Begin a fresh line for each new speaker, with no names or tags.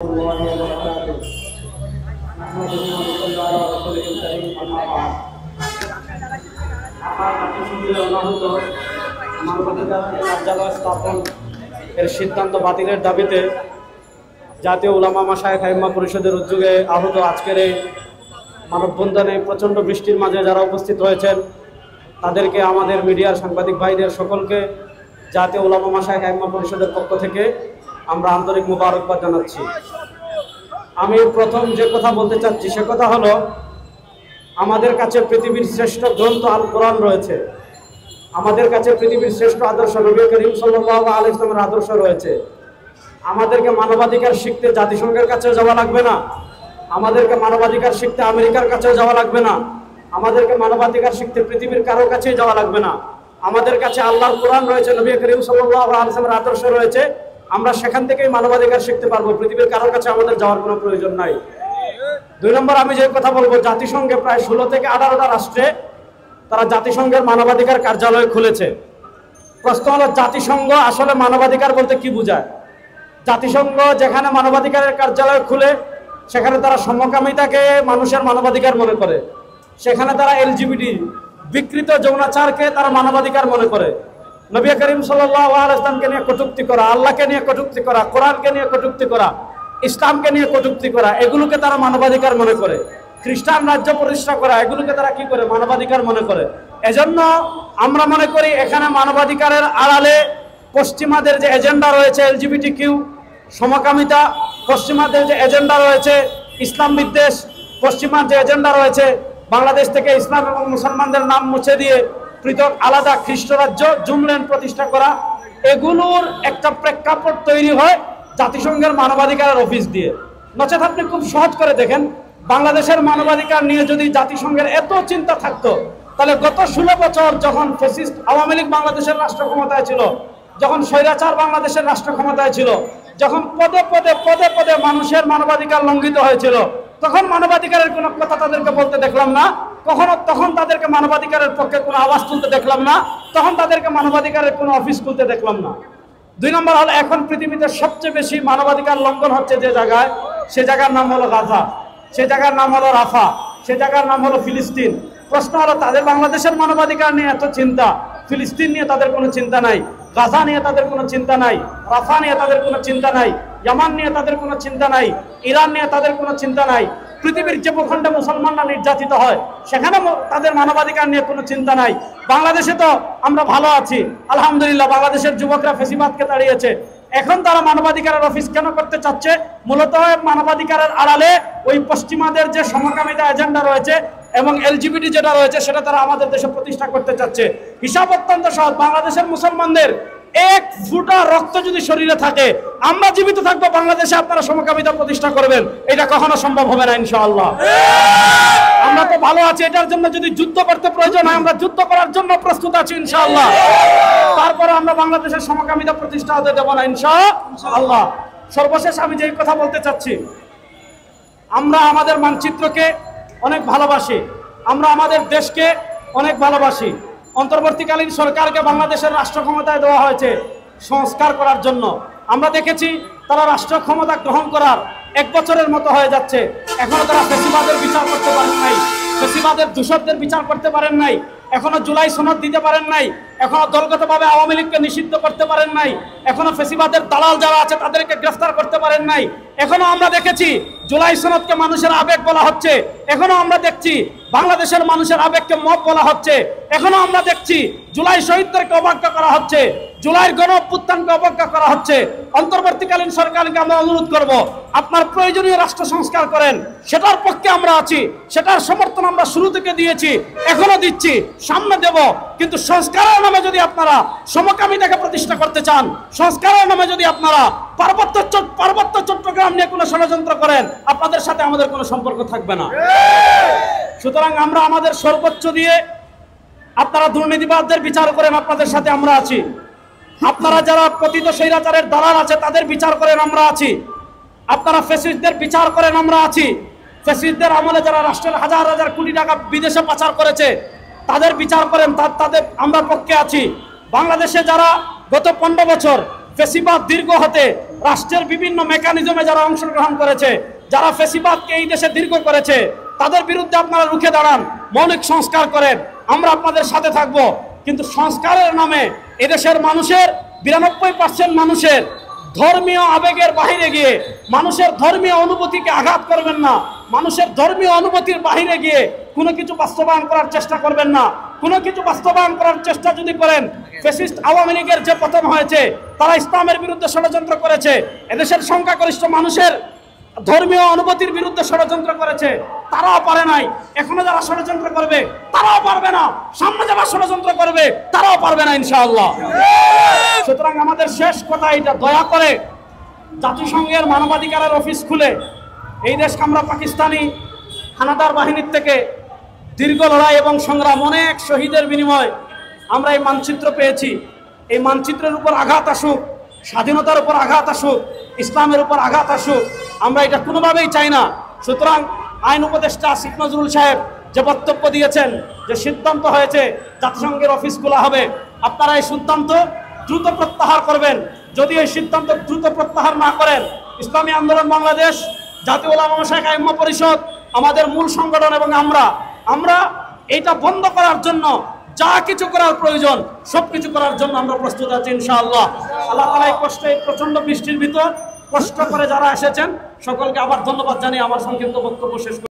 الله وبركاته نحمده ونصلي على رسوله الكريم أما بعد কার্যালয় স্থাপন এর সিদ্ধান্ত বাতিলের দাবিতে জাতীয় উলামা মাশায়েখ আইম্মা পরিষদের উদ্যোগে আহত আজকের এই মানববন্ধনে প্রচণ্ড বৃষ্টির মাঝে যারা উপস্থিত হয়েছেন তাদেরকে আমাদের মিডিয়ার সাংবাদিক ভাইদের সকলকে জাতীয় উলামা মাশায়েখ আইম্মা পরিষদের পক্ষ থেকে আমরা আন্তরিক মোবারকবাদ জানাচ্ছি। আমি প্রথম যে কথা বলতে চাচ্ছি সে কথা হলো, আমাদের কাছে পৃথিবীর শ্রেষ্ঠ গ্রন্থ আল কোরআন রয়েছে, আমাদের কাছে পৃথিবীর শ্রেষ্ঠ আদর্শ নবী করিম সাল্লাল্লাহু আলাইহি ওয়াসাল্লামের আদর্শ রয়েছে। আমাদেরকে মানবাধিকার শিখতে জাতিসংঘের কাছেও যাওয়া লাগবে না, আমাদেরকে মানবাধিকার শিখতে আমেরিকার কাছেও যাওয়া লাগবে না, আমাদেরকে মানবাধিকার শিখতে পৃথিবীর কারো কাছেই যাওয়া লাগবে না। আমাদের কাছে আল্লাহর কোরআন রয়েছে, নবী করিম সাল্লাল্লাহু আলাইহি ওয়াসাল্লামের আদর্শ রয়েছে, আমরা সেখান থেকেই মানবাধিকার শিখতে পারবো, পৃথিবীর কারোর কাছে আমাদের যাওয়ার কোনো প্রয়োজন নাই। দুই নম্বর আমি যে কথা বলবো, জাতিসংঘে প্রায় 16 থেকে 18টা রাষ্ট্রে তারা জাতিসংঘের মানবাধিকার কার্যালয় খুলেছে। প্রশ্ন হলো, জাতিসংঘ আসলে মানবাধিকার বলতে কি বোঝায়? জাতিসংঘ যেখানে মানবাধিকারের কার্যালয় খুলে সেখানে তারা সমকামিতাকে মানুষের মানবাধিকার মনে করে, সেখানে তারা এলজিবিটি বিকৃত যৌনাচারকে তারা মানবাধিকার মনে করে। নবী করিম সাল্লাল্লাহু আলাইহি ওয়াসাল্লামকে নিয়ে কটূক্তি করা, আল্লাহকে নিয়ে কটূক্তি করা, কোরআনকে নিয়ে কটূক্তি করা, ইসলামকে নিয়ে কটূক্তি করা, এগুলোকে তারা মানবাধিকার মনে করে। খ্রিস্টান রাজ্য প্রতিষ্ঠা করা, এগুলোকে তারা কি করে? মানবাধিকার মনে করে। এজন্য আমরা মনে করি এখানে মানবাধিকারের আড়ালে পশ্চিমাদের যে এজেন্ডা রয়েছে, এলজিবিটি কিউ, সমকামিতা, পশ্চিমাদের যে এজেন্ডা রয়েছে ইসলাম বিদ্বেষ, পশ্চিমার যে এজেন্ডা রয়েছে বাংলাদেশ থেকে ইসলাম এবং মুসলমানদের নাম মুছে দিয়ে পৃথক আলাদা খ্রিস্ট রাজ্য জুমল্যান্ড প্রতিষ্ঠা করা, এগুলোর একটা প্রেক্ষাপট তৈরি হয় জাতিসংঘের মানবাধিকারের অফিস দিয়ে। নচেত আপনি খুব সহজ করে দেখেন, বাংলাদেশের মানবাধিকার নিয়ে যদি জাতিসংঘের এত চিন্তা থাকতো তাহলে গত 16 বছর যখন ফ্যাসিস্ট আওয়ামী লীগ বাংলাদেশের রাষ্ট্র ক্ষমতায় ছিল, যখন স্বৈরাচার বাংলাদেশের রাষ্ট্র ক্ষমতায় ছিল, যখন পদে পদে পদে পদে মানুষের মানবাধিকার লঙ্ঘিত হয়েছিল, তখন মানবাধিকারের কোনো কথা তাদেরকে বলতে দেখলাম না, তখন তাদেরকে মানবাধিকারের পক্ষে কোনো আওয়াজ তুলতে দেখলাম না, তখন তাদেরকে মানবাধিকারের কোনো অফিস খুলতে দেখলাম না। দুই নম্বর হলো, এখন পৃথিবীতে সবচেয়ে বেশি মানবাধিকার লঙ্ঘন হচ্ছে যে জায়গায়, সে জায়গার নাম হলো গাজা, সে জায়গার নাম হলো রাফা, সে জায়গার নাম হলো ফিলিস্তিন। প্রশ্ন হলো, তাদের বাংলাদেশের মানবাধিকার নিয়ে এত চিন্তা, ফিলিস্তিন নিয়ে তাদের কোনো চিন্তা নাই, গাজা নিয়ে তাদের কোনো চিন্তা নাই, রাফা নিয়ে তাদের কোনো চিন্তা নাই, ইয়ামান নিয়ে তাদের কোনো চিন্তা নাই, ইরান নিয়ে তাদের কোনো চিন্তা নাই। পৃথিবীর যে ভূখণ্ডে মুসলমানরা নির্যাতিত হয় সেখানে তাদের মানবাধিকার নিয়ে কোনো চিন্তা নাই। বাংলাদেশে তো আমরা ভালো আছি আলহামদুলিল্লাহ, বাংলাদেশের যুবকরা ফ্যাসিবাদকে তাড়িয়েছে। এখন তারা মানবাধিকারের অফিস কেন করতে চাচ্ছে? মূলত মানবাধিকারের আড়ালে ওই পশ্চিমাদের যে সমকামিতা এজেন্ডা রয়েছে এবং এলজিবিটি যেটা রয়েছে সেটা তারা আমাদের দেশে প্রতিষ্ঠা করতে চাচ্ছে। হিসাব অত্যন্ত সহজ, বাংলাদেশের মুসলমানদের এক ফুটা রক্ত যদি শরীরে থাকে, আমরা জীবিত থাকবো বাংলাদেশে, আপনারা সমকামিতা প্রতিষ্ঠা করবেন, এটা কখনো সম্ভব হবে না ইনশাআল্লাহ। আমরা তো ভালো আছি, এটার জন্য যদি যুদ্ধ করতে প্রয়োজন হয় আমরা যুদ্ধ করার জন্য প্রস্তুত আছি ইনশাআল্লাহ। তারপরে আমরা বাংলাদেশের সমকামিতা প্রতিষ্ঠা হতে দেব না ইনশাআল্লাহ। সর্বশেষ আমি যে কথা বলতে চাচ্ছি, আমরা আমাদের মানচিত্রকে অনেক ভালোবাসি, আমরা আমাদের দেশকে অনেক ভালোবাসি। অন্তর্বর্তীকালীন সরকারকে বাংলাদেশের রাষ্ট্র ক্ষমতায় দেওয়া হয়েছে সংস্কার করার জন্য। আমরা দেখেছি তারা রাষ্ট্র ক্ষমতা গ্রহণ করার 1 বছরের মতো হয়ে যাচ্ছে, এখনো তারা ফ্যাসিবাদের বিচার করতে পারেন নাই, ফ্যাসিবাদের দূষকদের বিচার করতে পারেন নাই, এখনো জুলাই সনদ দিতে পারেন নাই, এখনো দলগতভাবে আওয়ামী লীগকে নিষিদ্ধ করতে পারেন নাই, এখনো ফ্যাসিবাদের দালাল যারা আছে তাদেরকে গ্রেফতার করতে পারেন নাই। এখনো আমরা দেখেছি জুলাই সনদকে মানুষের আবেগ বলা হচ্ছে, এখনো আমরা দেখছি বাংলাদেশের মানুষের আবেগকে মব বলা হচ্ছে, এখনো আমরা দেখছি জুলাই শহীদদেরকে অবজ্ঞা করা হচ্ছে, জুলাইয়ের গণ অভ্যুত্থানকে অবজ্ঞা করা হচ্ছে। অন্তর্বর্তীকালীন সরকারকে আমরা অনুরোধ করব, আপনার প্রয়োজনীয় রাষ্ট্র সংস্কার করেন, সেটার পক্ষে আমরা আছি, সেটার সমর্থন আমরা শুরু থেকে দিয়েছি, এখনো দিচ্ছি, সামনে দেব। কিন্তু সংস্কারের নামে যদি আপনারা সমকামিতাকে প্রতিষ্ঠা করতে চান, সংস্কারের নামে যদি আপনারা পার্বত্য চট্টগ্রাম নিয়ে কোনো ষড়যন্ত্র করেন, আপনাদের সাথে আমাদের কোনো সম্পর্ক থাকবে না। সুতরাং আমরা আমাদের সর্বোচ্চ দিয়ে, আপনারা দুর্নীতিবাদদের বিচার করেন, আপনাদের সাথে আমরা আছি। আপনারা যারা পতিত স্বৈরাচারের দালাল আছে তাদের বিচার করেন, আমরা আছি। আপনারা ফ্যাসিস্টদের বিচার করেন, আমরা আছি। ফ্যাসিস্টদের আমলে যারা রাষ্ট্রের হাজার হাজার কোটি টাকা বিদেশে পাচার করেছে তাদের বিচার করেন, তাদের আমরা পক্ষে আছি। বাংলাদেশে যারা গত 15 বছর ফেসিবাদ দীর্ঘ হতে রাষ্ট্রের বিভিন্ন মেকানিজমে যারা অংশগ্রহণ করেছে, যারা ফেসিবাদকে এই দেশে দীর্ঘ করেছে, তাদের বিরুদ্ধে আপনারা রুখে দাঁড়ান, মৌলিক সংস্কার করেন, আমরা আপনাদের সাথে থাকব। কিন্তু সংস্কারের নামে এদেশের মানুষের 92% মানুষের ধর্মীয় আবেগের বাহিরে গিয়ে, মানুষের ধর্মীয় অনুভূতিকে আঘাত করবেন না, মানুষের ধর্মীয় অনুভূতির বাহিরে গিয়ে কোনো কিছু বাস্তবায়ন করার চেষ্টা করবেন না। কোনো কিছু বাস্তবায়ন করার চেষ্টা যদি করেন, ফ্যাসিস্ট আওয়ামী লীগের যে পতন হয়েছে, তারা ইসলামের বিরুদ্ধে ষড়যন্ত্র করেছে, এদেশের সংখ্যাগরিষ্ঠ মানুষের ধর্মীয় অনুভূতির বিরুদ্ধে ষড়যন্ত্র করেছে, তারাও পারে নাই। এখনো যারা ষড়যন্ত্র করবে তারাও পারবে না, সামনে যারা ষড়যন্ত্র করবে তারাও পারবে না ইনশাআল্লাহ। সুতরাং আমাদের শেষ কথা এটা, দয়া করে জাতিসংঘের মানবাধিকারের অফিস খুলে এই দেশকে আমরা পাকিস্তানি হানাদার বাহিনীর থেকে দীর্ঘ লড়াই এবং সংগ্রাম, অনেক শহীদের বিনিময় আমরা এই মানচিত্র পেয়েছি। এই মানচিত্রের উপর আঘাত আসুক, স্বাধীনতার উপর আঘাত আসুক, ইসলামের উপর আঘাত আসুক, আমরা এটা কোনোভাবেই চাই না। সুতরাং আইন উপদেষ্টা আসিফ নজরুল সাহেব যে বক্তব্য দিয়েছেন, যে সিদ্ধান্ত হয়েছে জাতিসংঘের অফিস খোলা হবে, আপনারা এই সিদ্ধান্ত দ্রুত প্রত্যাহার করবেন। যদি এই সিদ্ধান্ত দ্রুত প্রত্যাহার না করেন, ইসলামী আন্দোলন বাংলাদেশ, জাতীয় উলামা মাশায়েখ আইম্মা পরিষদ, আমাদের মূল সংগঠন এবং আমরা এইটা বন্ধ করার জন্য যা কিছু করার প্রয়োজন সবকিছু করার জন্য আমরা প্রস্তুত আছি ইনশাআল্লাহ। আল্লাহ তাআলা এই কষ্টে, প্রচন্ড বৃষ্টির ভিতর কষ্ট করে যারা এসেছেন সকলকে আবার ধন্যবাদ জানিয়ে আমার সংক্ষিপ্ত বক্তব্য শেষ